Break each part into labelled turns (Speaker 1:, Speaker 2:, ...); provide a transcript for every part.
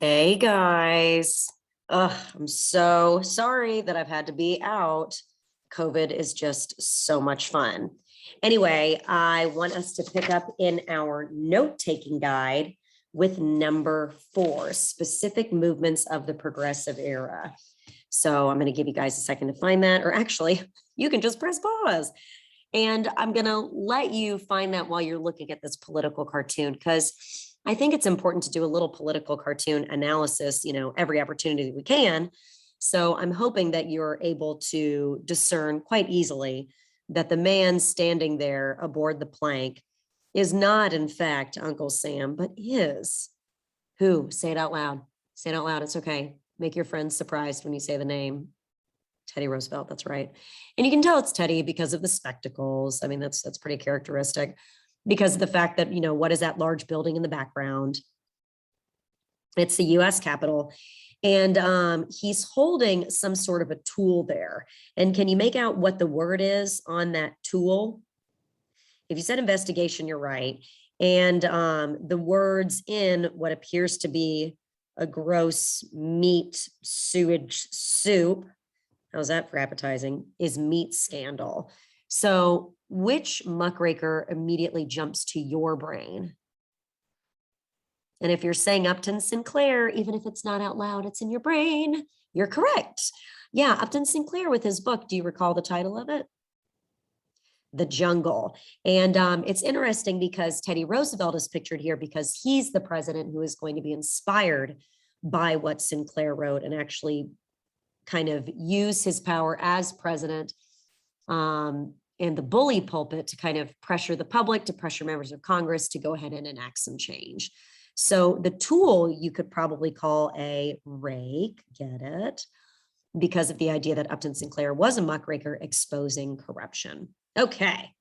Speaker 1: Hey guys. I'm so sorry that I've had to be out. COVID is just so much fun. Anyway, I want us to pick up in our note-taking guide with number 4, specific movements of the progressive era. So I'm going to give you guys a second to find that, or actually, you can just press pause. And I'm going to let you find that while you're looking at this political cartoon, because I think it's important to do a little political cartoon analysis, every opportunity that we can. So I'm hoping that you're able to discern quite easily that the man standing there aboard the plank is not, in fact, Uncle Sam, but is who? Say it out loud. Say it out loud. It's okay. Make your friends surprised when you say the name. Teddy Roosevelt, that's right. And you can tell it's Teddy because of the spectacles. I mean, that's pretty characteristic, because of the fact that, what is that large building in the background? It's the US Capitol. And he's holding some sort of a tool there. And can you make out what the word is on that tool? If you said investigation, you're right. And the words in what appears to be a gross meat sewage soup, how's that for appetizing, is meat scandal. So which muckraker immediately jumps to your brain? And if you're saying Upton Sinclair, even if it's not out loud, it's in your brain, you're correct. Yeah, Upton Sinclair with his book. Do you recall the title of it? The Jungle. And it's interesting because Teddy Roosevelt is pictured here because he's the president who is going to be inspired by what Sinclair wrote and actually kind of use his power as president in the bully pulpit to kind of pressure the public, to pressure members of Congress to go ahead and enact some change. So the tool you could probably call a rake, get it? Because of the idea that Upton Sinclair was a muckraker exposing corruption. Okay,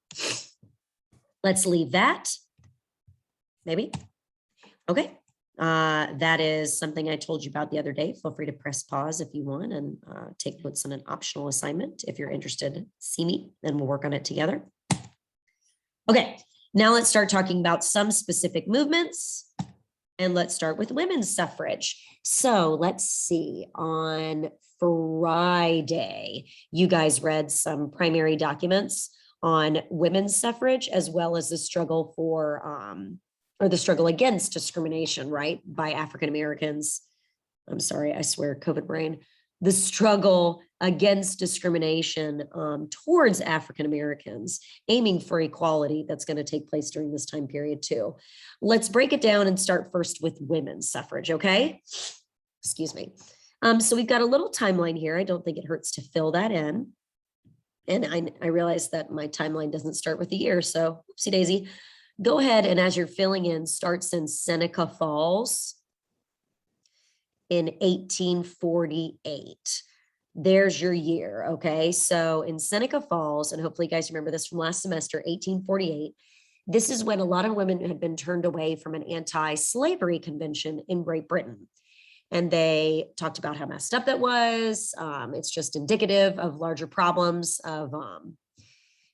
Speaker 1: let's leave that, maybe. Okay. That is something I told you about the other day. Feel free to press pause if you want and take notes on an optional assignment. If you're interested, see me and we'll work on it together. Okay, now let's start talking about some specific movements. And let's start with women's suffrage. So let's see, on Friday, you guys read some primary documents on women's suffrage, as well as the struggle for or the struggle against discrimination, right, by African Americans. I'm sorry, I swear, COVID brain. The struggle against discrimination towards African Americans, aiming for equality that's going to take place during this time period too. Let's break it down and start first with women's suffrage, okay? Excuse me. So we've got a little timeline here. I don't think it hurts to fill that in. And I realize that my timeline doesn't start with the year, so oopsie daisy. Go ahead and as you're filling in, starts in Seneca Falls in 1848. There's your year, okay? So in Seneca Falls, and hopefully you guys remember this from last semester, 1848, this is when a lot of women had been turned away from an anti-slavery convention in Great Britain. And they talked about how messed up that was. It's just indicative of larger problems of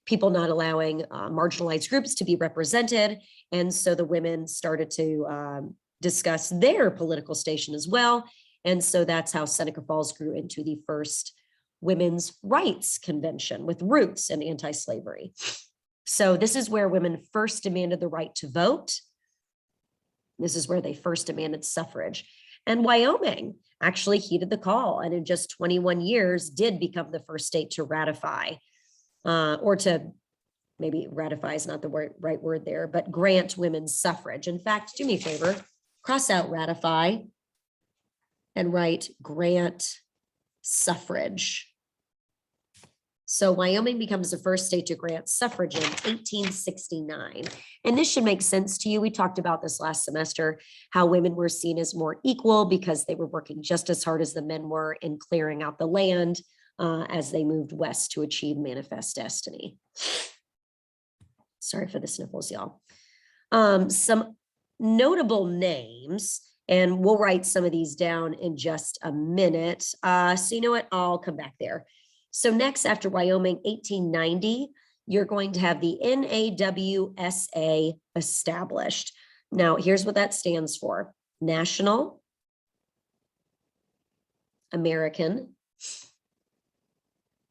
Speaker 1: people not allowing marginalized groups to be represented. And so the women started to discuss their political station as well. And so that's how Seneca Falls grew into the first women's rights convention with roots in anti-slavery. So this is where women first demanded the right to vote. This is where they first demanded suffrage. And Wyoming actually heeded the call, and in just 21 years did become the first state to ratify, or to maybe ratify is not the right word there, but grant women's suffrage. In fact, do me a favor, cross out ratify and write grant suffrage. So Wyoming becomes the first state to grant suffrage in 1869. And this should make sense to you. We talked about this last semester, how women were seen as more equal because they were working just as hard as the men were in clearing out the land as they moved west to achieve manifest destiny. Sorry for the sniffles, y'all. Some notable names, and we'll write some of these down in just a minute. So you know what? I'll come back there. So next, after Wyoming, 1890, you're going to have the NAWSA established. Now, here's what that stands for: National American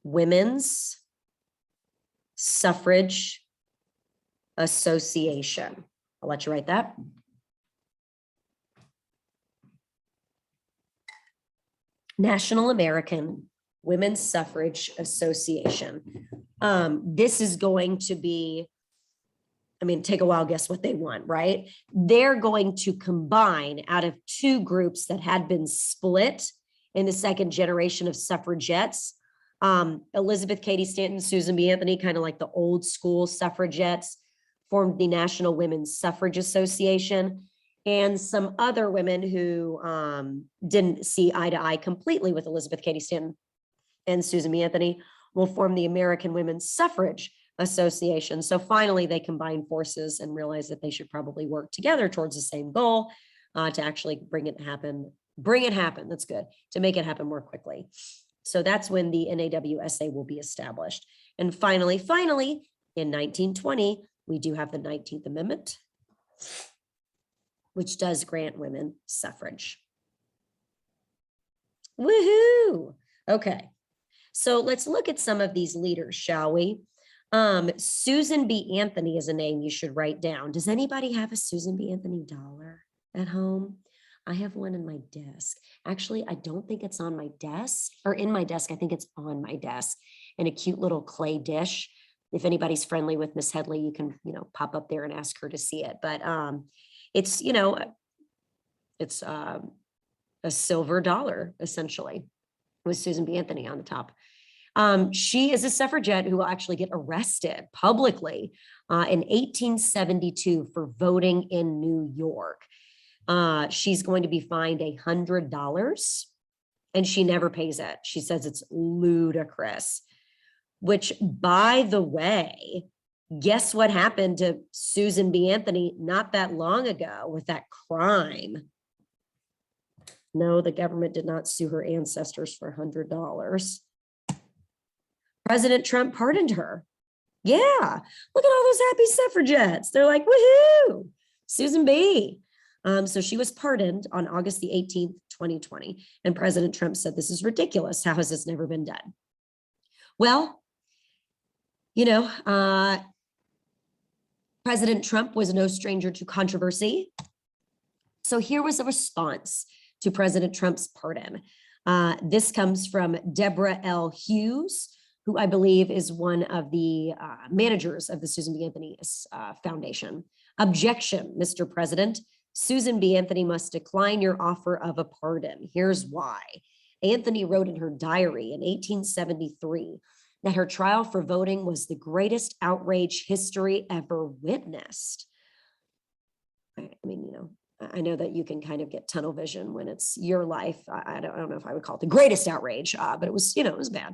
Speaker 1: Women's Suffrage Association. I'll let you write that. National American Women's Suffrage Association. This is going to be, I mean, take a wild guess what they want, right? They're going to combine out of two groups that had been split in the second generation of suffragettes. Elizabeth Cady Stanton, Susan B. Anthony, kind of like the old school suffragettes, formed the National Women's Suffrage Association. And some other women who didn't see eye to eye completely with Elizabeth Cady Stanton and Susan B. Anthony will form the American Women's Suffrage Association. So finally, they combine forces and realize that they should probably work together towards the same goal to actually bring it happen. That's good, to make it happen more quickly. So that's when the NAWSA will be established. And finally, in 1920, we do have the 19th Amendment, which does grant women suffrage. Woohoo! Okay, so let's look at some of these leaders, shall we? Susan B. Anthony is a name you should write down. Does anybody have a Susan B. Anthony dollar at home? I have one in my desk. Actually, I don't think it's on my desk or in my desk. I think it's on my desk in a cute little clay dish. If anybody's friendly with Miss Headley, you can, pop up there and ask her to see it. But it's, it's a silver dollar, essentially, with Susan B. Anthony on the top. She is a suffragette who will actually get arrested publicly in 1872 for voting in New York. She's going to be fined $100 and she never pays it. She says it's ludicrous, which, by the way, guess what happened to Susan B. Anthony not that long ago with that crime? No, the government did not sue her ancestors for $100. President Trump pardoned her. Yeah, look at all those happy suffragettes. They're like, woohoo, Susan B. So she was pardoned on August the 18th, 2020. And President Trump said, this is ridiculous. How has this never been done? Well, President Trump was no stranger to controversy. So here was a response to President Trump's pardon. This comes from Deborah L. Hughes, who I believe is one of the managers of the Susan B. Anthony Foundation. Objection, Mr. President. Susan B. Anthony must decline your offer of a pardon. Here's why. Anthony wrote in her diary in 1873 that her trial for voting was the greatest outrage history ever witnessed. I mean, I know that you can kind of get tunnel vision when it's your life. I don't know if I would call it the greatest outrage, but it was, it was bad.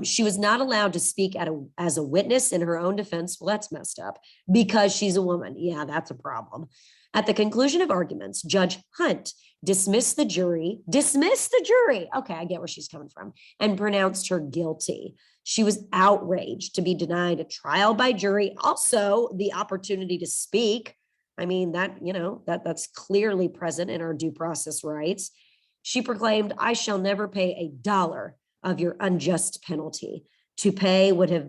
Speaker 1: She was not allowed to speak as a witness in her own defense. Well, that's messed up because she's a woman. Yeah, that's a problem. At the conclusion of arguments, Judge Hunt dismissed the jury. Okay, I get where she's coming from, and pronounced her guilty. She was outraged to be denied a trial by jury. Also, the opportunity to speak. I mean, that's clearly present in our due process rights. She proclaimed, I shall never pay $1 of your unjust penalty. To pay would have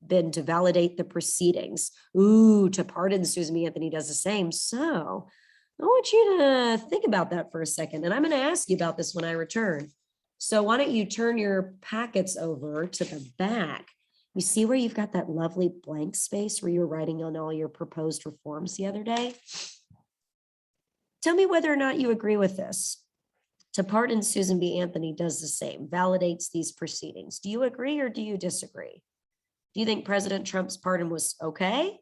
Speaker 1: been to validate the proceedings. Ooh, to pardon Susan B. Anthony does the same. So I want you to think about that for a second. And I'm going to ask you about this when I return. So why don't you turn your packets over to the back? You see where you've got that lovely blank space where you're writing on all your proposed reforms the other day? Tell me whether or not you agree with this. To pardon Susan B. Anthony does the same, validates these proceedings. Do you agree or do you disagree? Do you think President Trump's pardon was okay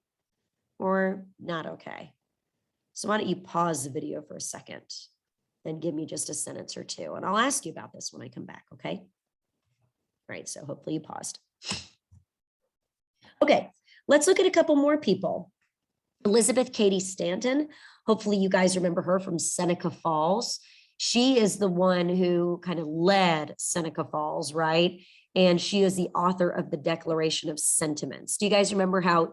Speaker 1: or not okay? So why don't you pause the video for a second and give me just a sentence or two, and I'll ask you about this when I come back, okay? All right, so hopefully you paused. Okay, let's look at a couple more people. Elizabeth Cady Stanton, hopefully you guys remember her from Seneca Falls. She is the one who kind of led Seneca Falls, right? And she is the author of the Declaration of Sentiments. Do you guys remember how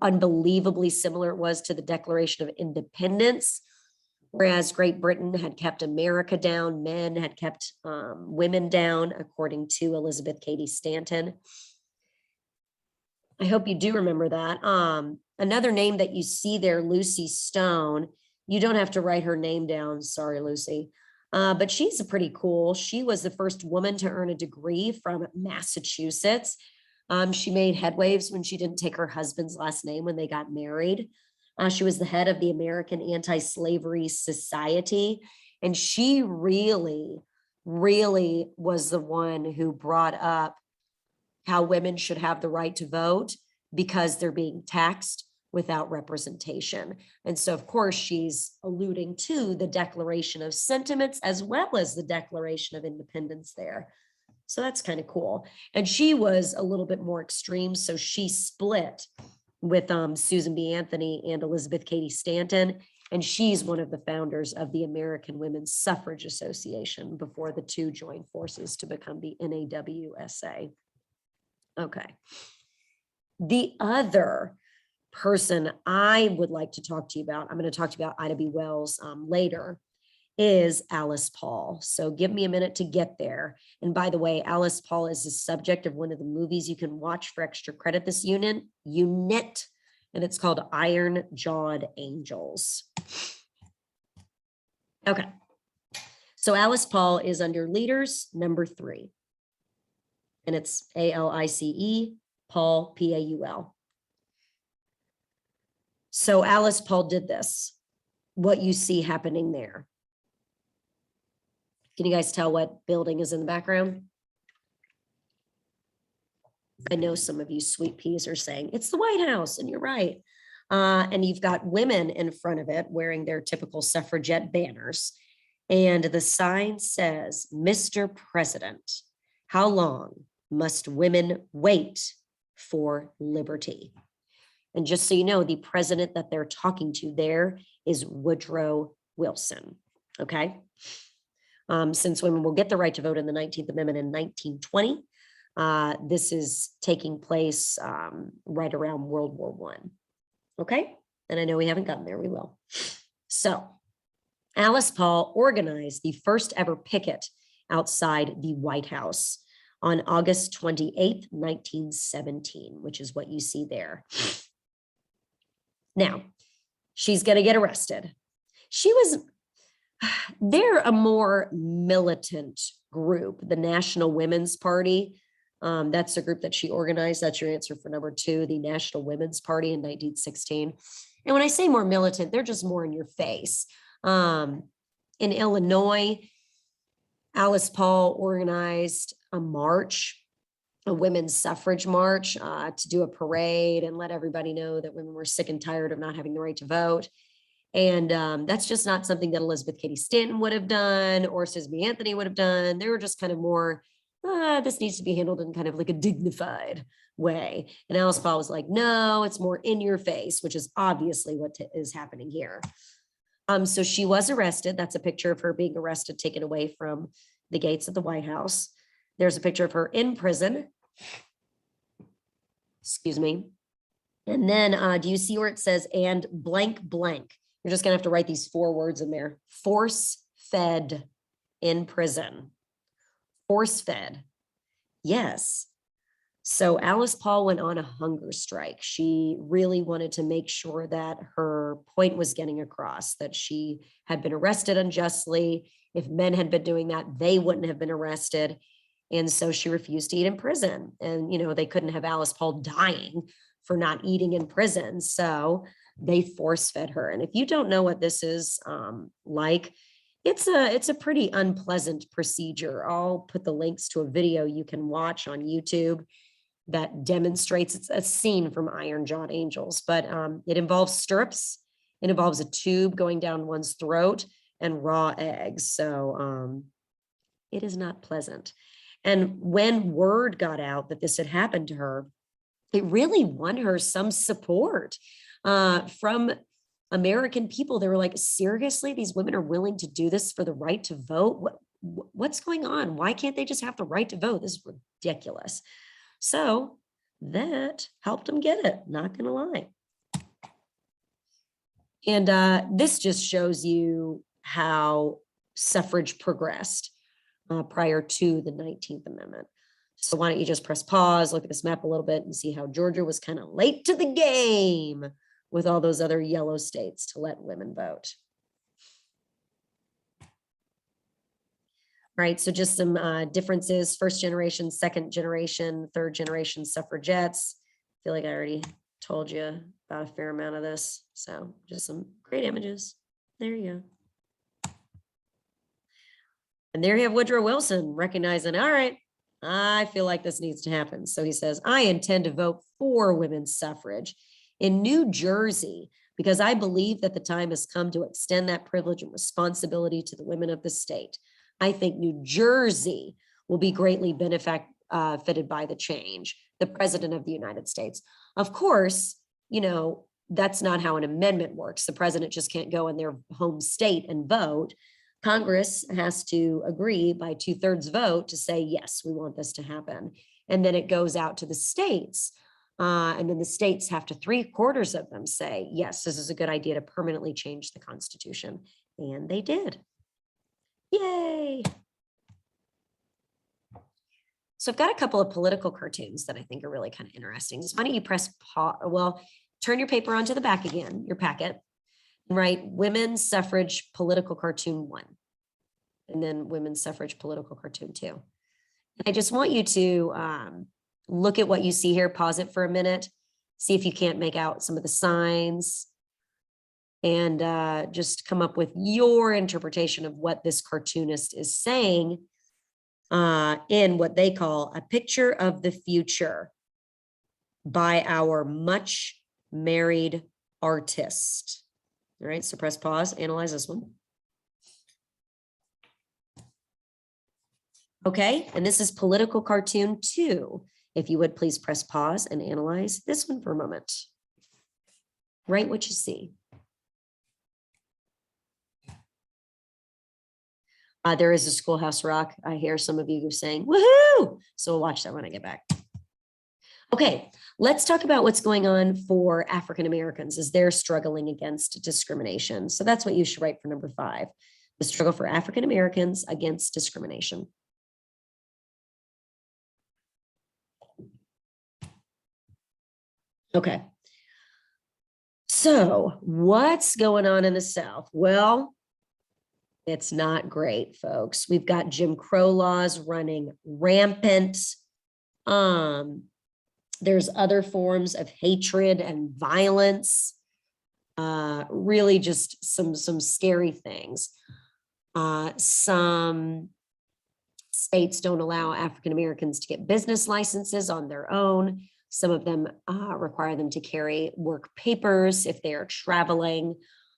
Speaker 1: unbelievably similar it was to the Declaration of Independence? Whereas Great Britain had kept America down, men had kept women down, according to Elizabeth Cady Stanton. I hope you do remember that. Another name that you see there, Lucy Stone, you don't have to write her name down. Sorry, Lucy. But she's pretty cool. She was the first woman to earn a degree from Massachusetts. She made headwaves when she didn't take her husband's last name when they got married. She was the head of the American Anti-Slavery Society. And she really, really was the one who brought up how women should have the right to vote because they're being taxed without representation. And so, of course, she's alluding to the Declaration of Sentiments as well as the Declaration of Independence there. So that's kind of cool. And she was a little bit more extreme. So she split with Susan B. Anthony and Elizabeth Cady Stanton. And she's one of the founders of the American Women's Suffrage Association before the two joined forces to become the NAWSA. Okay. The other person I would like to talk to you about, I'm going to talk to you about Ida B. Wells later, is Alice Paul. So give me a minute to get there. And by the way, Alice Paul is the subject of one of the movies you can watch for extra credit this unit, and it's called Iron Jawed Angels. Okay. So Alice Paul is under leaders number 3. And it's ALICE, Paul, PAUL. So Alice Paul did this, what you see happening there. Can you guys tell what building is in the background? I know some of you sweet peas are saying, it's the White House, and you're right. And you've got women in front of it wearing their typical suffragette banners. And the sign says, Mr. President, how long must women wait for liberty? And just so you know, the president that they're talking to there is Woodrow Wilson, okay? Since women will get the right to vote in the 19th Amendment in 1920, this is taking place right around World War I, okay? And I know we haven't gotten there, we will. So Alice Paul organized the first ever picket outside the White House on August 28th, 1917, which is what you see there. Now, she's going to get arrested. They're a more militant group, the National Women's Party. That's the group that she organized. That's your answer for number 2, the National Women's Party in 1916. And when I say more militant, they're just more in your face. In Illinois, Alice Paul organized a march, a women's suffrage march, to do a parade and let everybody know that women were sick and tired of not having the right to vote. And that's just not something that Elizabeth Cady Stanton would have done or Susan B. Anthony would have done. They were just kind of more, this needs to be handled in kind of like a dignified way. And Alice Paul was like, no, it's more in your face, which is obviously what is happening here. So she was arrested. That's a picture of her being arrested, taken away from the gates of the White House. There's a picture of her in prison. Excuse me. And then do you see where it says, and blank, blank? You're just going to have to write these 4 words in there. Force fed in prison. Force fed. Yes. So Alice Paul went on a hunger strike. She really wanted to make sure that her point was getting across, that she had been arrested unjustly. If men had been doing that, they wouldn't have been arrested. And so she refused to eat in prison. And, you know, they couldn't have Alice Paul dying for not eating in prison. So they force fed her. And if you don't know what this is like, it's a pretty unpleasant procedure. I'll put the links to a video you can watch on YouTube that demonstrates, it's a scene from Iron Jawed Angels, but it involves stirrups. It involves a tube going down one's throat and raw eggs. So it is not pleasant. And when word got out that this had happened to her, it really won her some support from American people. They were like, seriously, these women are willing to do this for the right to vote? What's going on? Why can't they just have the right to vote? This is ridiculous. So that helped them get it, not gonna lie. And this just shows you how suffrage progressed prior to the 19th Amendment. So why don't you just press pause, look at this map a little bit and see how Georgia was kind of late to the game with all those other yellow states to let women vote. All right, so just some differences, first generation, second generation, third generation suffragettes. I feel like I already told you about a fair amount of this. So just some great images. There you go. And there you have Woodrow Wilson recognizing, all right, I feel like this needs to happen. So he says, I intend to vote for women's suffrage in New Jersey because I believe that the time has come to extend that privilege and responsibility to the women of the state. I think New Jersey will be greatly benefited by the change. The president of the United States. Of course, you know, that's not how an amendment works. The president just can't go in their home state and vote. Congress has to agree by 2/3 vote to say, yes, we want this to happen. And then it goes out to the states. And then the states have to 3/4 of them say, yes, this is a good idea to permanently change the Constitution. And they did. Yay. So I've got a couple of political cartoons that I think are really kind of interesting. So why don't you press pause? Well, turn your paper onto the back again, your packet, and write women's suffrage political cartoon 1. And then women's suffrage political cartoon 2. And I just want you to look at what you see here, pause it for a minute, see if you can't make out some of the signs, and just come up with your interpretation of what this cartoonist is saying in what they call a picture of the future by our much married artist. All right, so press pause, analyze this one. Okay, and this is political cartoon 2. If you would please press pause and analyze this one for a moment. Write what you see. There is a Schoolhouse Rock. I hear some of you saying, woohoo! So we'll watch that when I get back. Okay, let's talk about what's going on for African Americans as they're struggling against discrimination. So that's what you should write for number 5, the struggle for African Americans against discrimination. Okay, so what's going on in the South? Well, it's not great, folks. We've got Jim Crow laws running rampant. There's other forms of hatred and violence. Really just some scary things. Some states don't allow African Americans to get business licenses on their own. Some of them require them to carry work papers if they are traveling.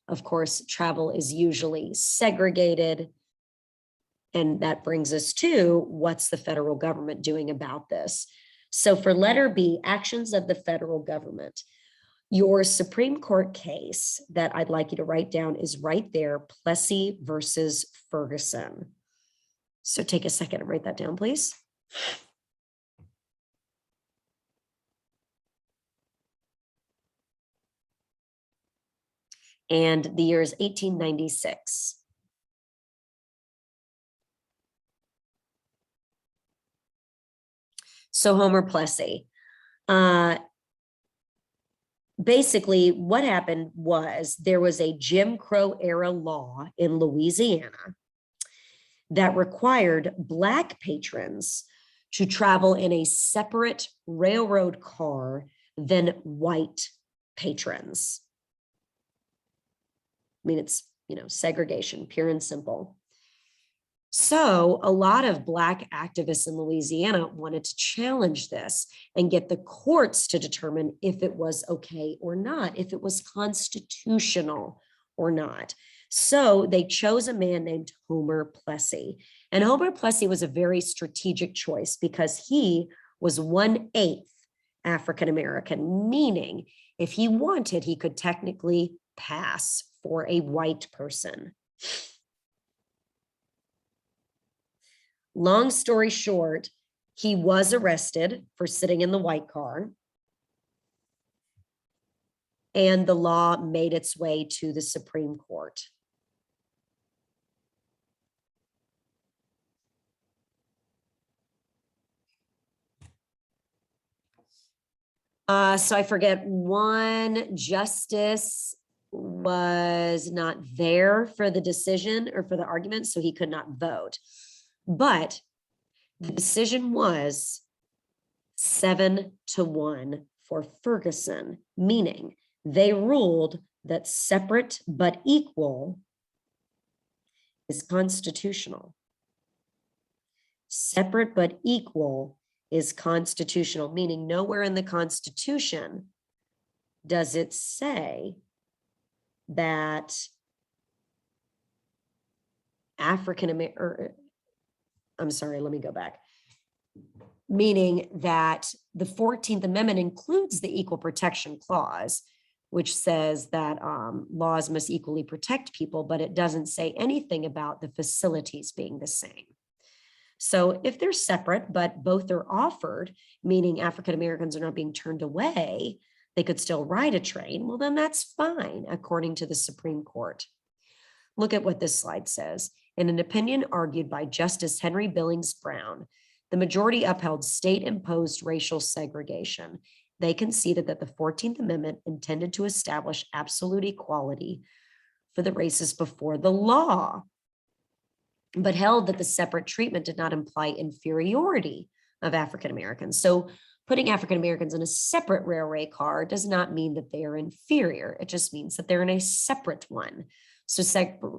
Speaker 1: Of course, travel is usually segregated. And that brings us to what's the federal government doing about this? So for letter B, actions of the federal government, your Supreme Court case that I'd like you to write down is right there, Plessy versus Ferguson. So take a second and write that down, please. And the year is 1896. So Homer Plessy. Basically, what happened was there was a Jim Crow era law in Louisiana that required Black patrons to travel in a separate railroad car than white patrons. I mean, it's, you know, segregation, pure and simple. So a lot of Black activists in Louisiana wanted to challenge this and get the courts to determine if it was okay or not, if it was constitutional or not. So they chose a man named Homer Plessy. And Homer Plessy was a very strategic choice because he was 1/8 African American, meaning if he wanted, he could technically pass for a white person. Long story short, he was arrested for sitting in the white car. and the law made its way to the Supreme Court. So I forget, one justice was not there for the decision or for the argument, so he could not vote. But the decision was 7-1 for Ferguson, meaning they ruled that separate but equal is constitutional. Separate but equal is constitutional, meaning nowhere in the Constitution does it say that I'm sorry, let me go back. Meaning that the 14th Amendment includes the Equal Protection Clause, which says that laws must equally protect people, but it doesn't say anything about the facilities being the same. So if they're separate, but both are offered, meaning African Americans are not being turned away, they could still ride a train, well, then that's fine, according to the Supreme Court. Look at what this slide says. In an opinion argued by Justice Henry Billings Brown, the majority upheld state-imposed racial segregation. They conceded that the 14th Amendment intended to establish absolute equality for the races before the law, but held that the separate treatment did not imply inferiority of African Americans. So putting African Americans in a separate railway car does not mean that they are inferior. It just means that they're in a separate one. So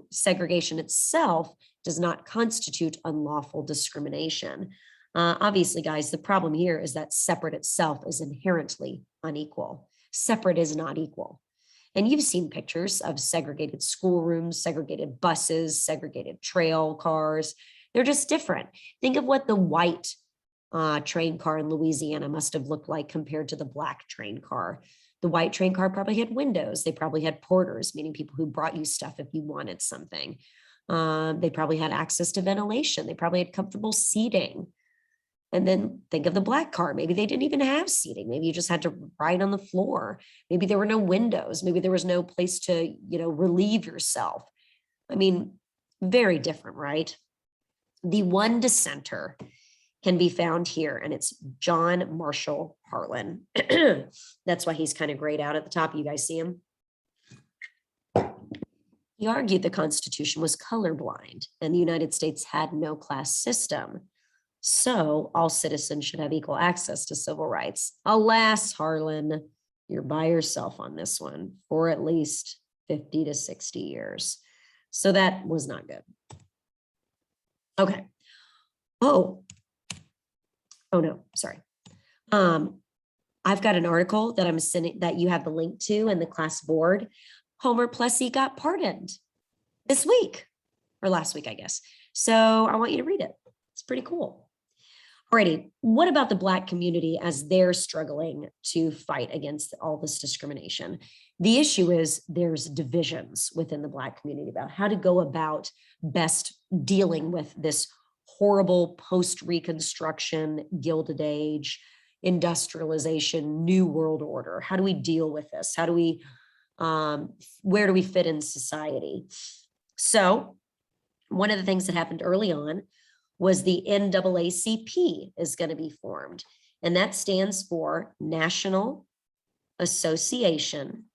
Speaker 1: segregation itself does not constitute unlawful discrimination. Obviously, guys, the problem here is that separate itself is inherently unequal. Separate is not equal. And you've seen pictures of segregated schoolrooms, segregated buses, segregated trail cars. They're just different. Think of what the white train car in Louisiana must have looked like compared to the black train car. The white train car probably had windows. They probably had porters, meaning people who brought you stuff if you wanted something. They probably had access to ventilation. They probably had comfortable seating. And then think of the black car. Maybe they didn't even have seating. Maybe you just had to ride on the floor. Maybe there were no windows. Maybe there was no place to, relieve yourself. I mean, very different, right? The one dissenter can be found here, and it's John Marshall Harlan. That's why he's kind of grayed out at the top. You guys see him? He argued the Constitution was colorblind and the United States had no class system. So all citizens should have equal access to civil rights. Alas, Harlan, you're by yourself on this one for at least 50 to 60 years. So that was not good. Okay. Oh no, sorry. I've got an article that I'm sending that you have the link to in the class board. Homer Plessy got pardoned this week or last week, I guess. So I want you to read it. It's pretty cool. Alrighty, what about the Black community as they're struggling to fight against all this discrimination? The issue is there's divisions within the Black community about how to go about best dealing with this horrible post-Reconstruction, Gilded Age, industrialization, New World Order. How do we deal with this? How do we, where do we fit in society? So one of the things that happened early on was the NAACP is going to be formed. And that stands for National Association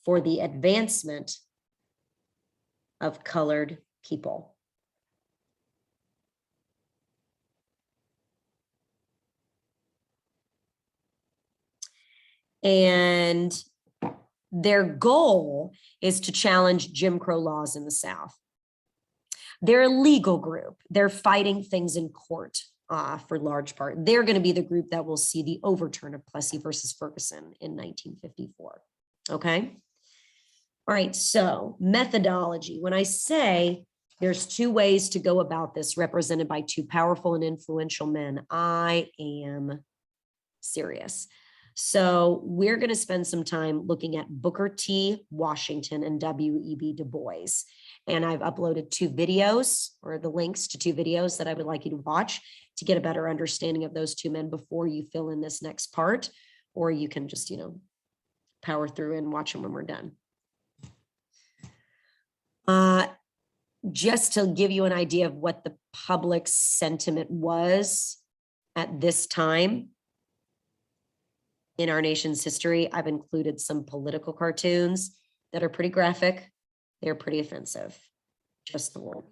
Speaker 1: for the Advancement of Colored People. And their goal is to challenge Jim Crow laws in the South. They're a legal group. They're fighting things in court for large part. They're going to be the group that will see the overturn of Plessy versus Ferguson in 1954. Okay. All right. So methodology. When I say there's two ways to go about this represented by two powerful and influential men, I am serious. So we're going to spend some time looking at Booker T. Washington and W.E.B. Du Bois. And I've uploaded 2 videos, or the links to 2 videos that I would like you to watch to get a better understanding of those 2 men before you fill in this next part, or you can just, power through and watch them when we're done. Just to give you an idea of what the public sentiment was at this time in our nation's history, I've included some political cartoons that are pretty graphic. They're pretty offensive. Just the word.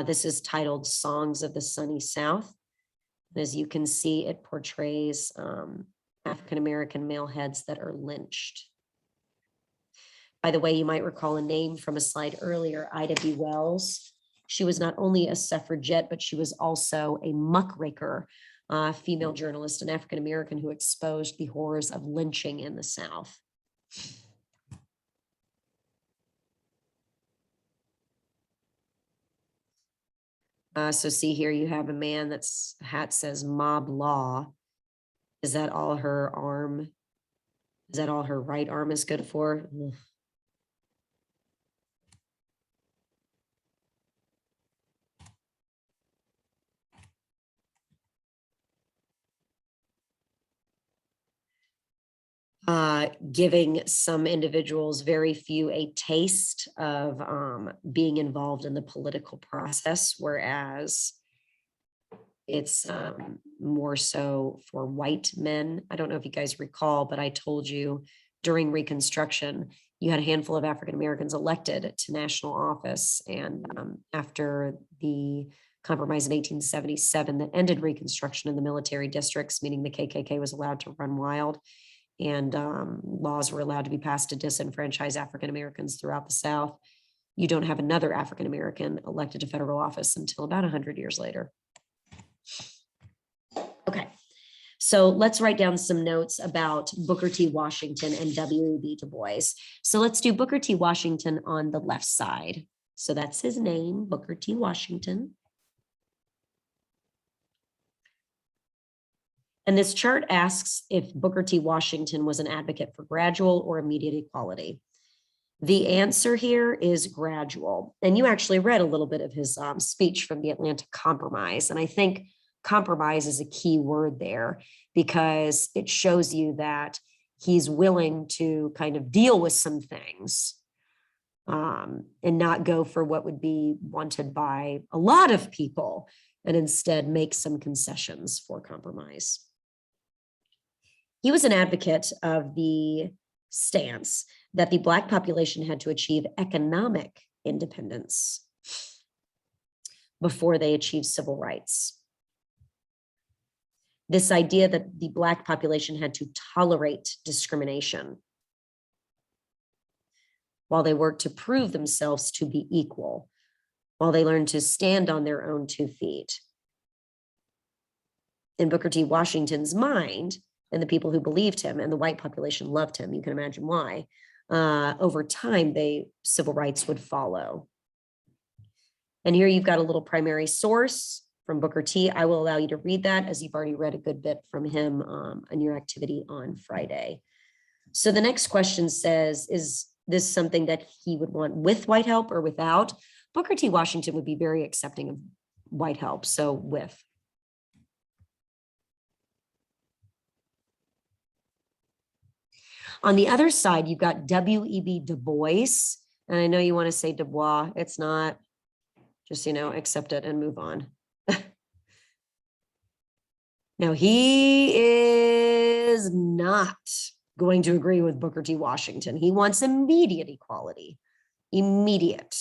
Speaker 1: This is titled Songs of the Sunny South. As you can see, it portrays African-American male heads that are lynched. By the way, you might recall a name from a slide earlier, Ida B. Wells. She was not only a suffragette, but she was also a muckraker, female journalist, an African-American who exposed the horrors of lynching in the South. So see here, you have a man that's hat says mob law. Is that all her arm? Is that all her right arm is good for? Ugh. Giving some individuals, very few, a taste of being involved in the political process, whereas it's more so for white men. I don't know if you guys recall, but I told you during Reconstruction, you had a handful of African Americans elected to national office. And after the compromise in 1877 that ended Reconstruction in the military districts, meaning the KKK was allowed to run wild, and laws were allowed to be passed to disenfranchise African Americans throughout the South. You don't have another African American elected to federal office until about 100 years later. Okay, so let's write down some notes about Booker T. Washington and W.E.B. Du Bois. So let's do Booker T. Washington on the left side. So that's his name, Booker T. Washington. And this chart asks if Booker T. Washington was an advocate for gradual or immediate equality. The answer here is gradual. And you actually read a little bit of his speech from the Atlantic Compromise. And I think compromise is a key word there because it shows you that he's willing to kind of deal with some things and not go for what would be wanted by a lot of people, and instead make some concessions for compromise. He was an advocate of the stance that the Black population had to achieve economic independence before they achieved civil rights. This idea that the Black population had to tolerate discrimination while they worked to prove themselves to be equal, while they learned to stand on their own 2 feet. In Booker T. Washington's mind, and the people who believed him and the white population loved him, you can imagine why, over time, civil rights would follow. And here you've got a little primary source from Booker T. I will allow you to read that as you've already read a good bit from him in your activity on Friday. So the next question says, is this something that he would want with white help or without? Booker T. Washington would be very accepting of white help, so with. On the other side, you've got W.E.B. Du Bois. And I know you want to say Du Bois. It's not. Just, accept it and move on. Now, he is not going to agree with Booker T. Washington. He wants immediate equality. Immediate.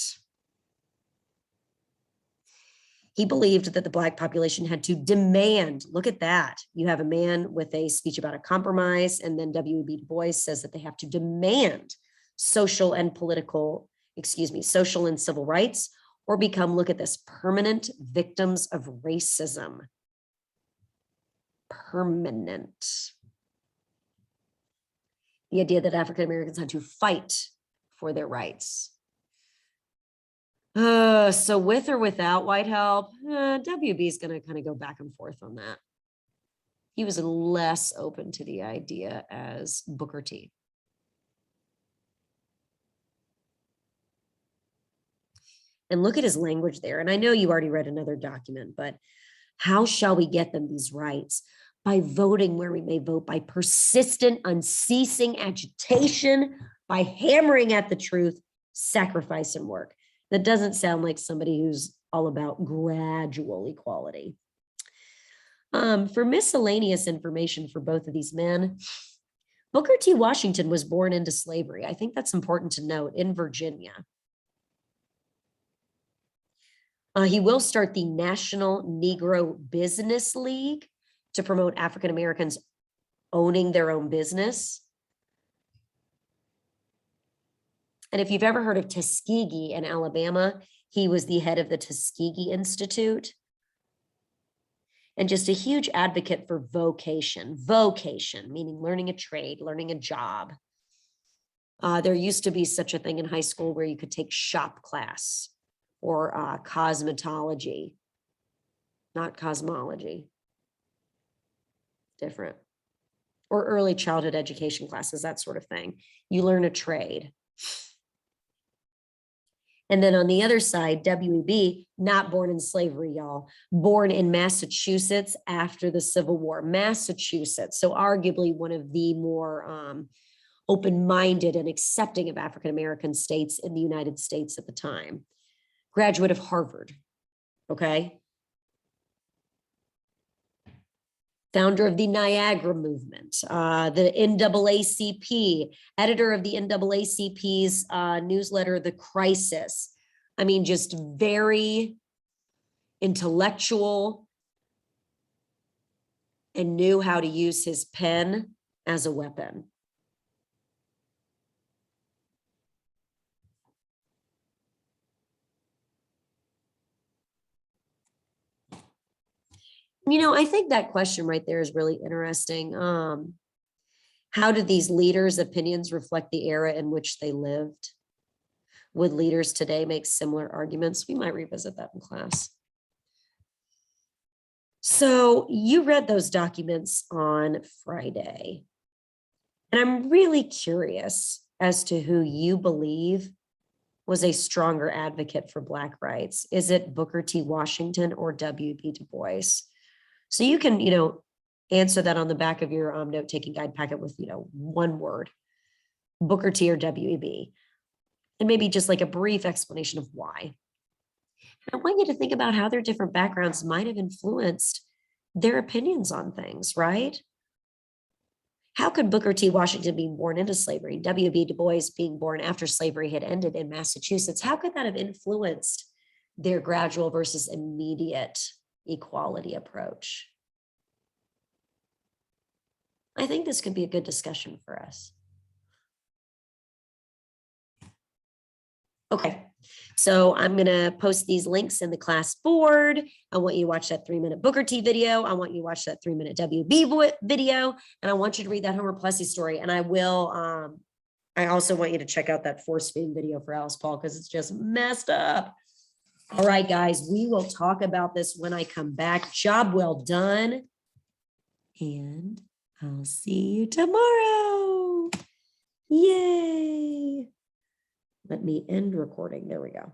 Speaker 1: He believed that the Black population had to demand, look at that. You have a man with a speech about a compromise, and then W.E.B. Du Bois says that they have to demand social and civil rights, or become, look at this, permanent victims of racism. Permanent. The idea that African Americans had to fight for their rights. So with or without white help, WB is going to kind of go back and forth on that. He was less open to the idea as Booker T. And look at his language there. And I know you already read another document, but how shall we get them these rights? By voting where we may vote, by persistent, unceasing agitation, by hammering at the truth, sacrifice, and work. That doesn't sound like somebody who's all about gradual equality. For miscellaneous information for both of these men, Booker T. Washington was born into slavery. I think that's important to note, in Virginia. He will start the National Negro Business League to promote African Americans owning their own business. And if you've ever heard of Tuskegee in Alabama, he was the head of the Tuskegee Institute. And just a huge advocate for vocation, meaning learning a trade, learning a job. There used to be such a thing in high school where you could take shop class or cosmetology, not cosmology, different, or early childhood education classes, that sort of thing. You learn a trade. And then on the other side, W.E.B., not born in slavery, y'all, born in Massachusetts after the Civil War, Massachusetts. So arguably one of the more open-minded and accepting of African-American states in the United States at the time. Graduate of Harvard, okay? Founder of the Niagara Movement, the NAACP, editor of the NAACP's newsletter, The Crisis. I mean, just very intellectual and knew how to use his pen as a weapon. You know, I think that question right there is really interesting. How do these leaders' opinions reflect the era in which they lived? Would leaders today make similar arguments? We might revisit that in class. So you read those documents on Friday, and I'm really curious as to who you believe was a stronger advocate for Black rights. Is it Booker T. Washington or W.B. Du Bois? So you can, answer that on the back of your note-taking guide packet with, one word, Booker T or W.E.B. And maybe just like a brief explanation of why. And I want you to think about how their different backgrounds might have influenced their opinions on things, right? How could Booker T. Washington being born into slavery, W.B. Du Bois being born after slavery had ended in Massachusetts, how could that have influenced their gradual versus immediate equality approach? I think this could be a good discussion for us. Okay, so I'm going to post these links in the class board. I want you to watch that 3-minute Booker T video. I want you to watch that 3-minute WB video. And I want you to read that Homer Plessy story. And I will, I also want you to check out that force feeding video for Alice Paul because it's just messed up. All right, guys, we will talk about this when I come back. Job well done. And I'll see you tomorrow. Yay. Let me end recording. There we go.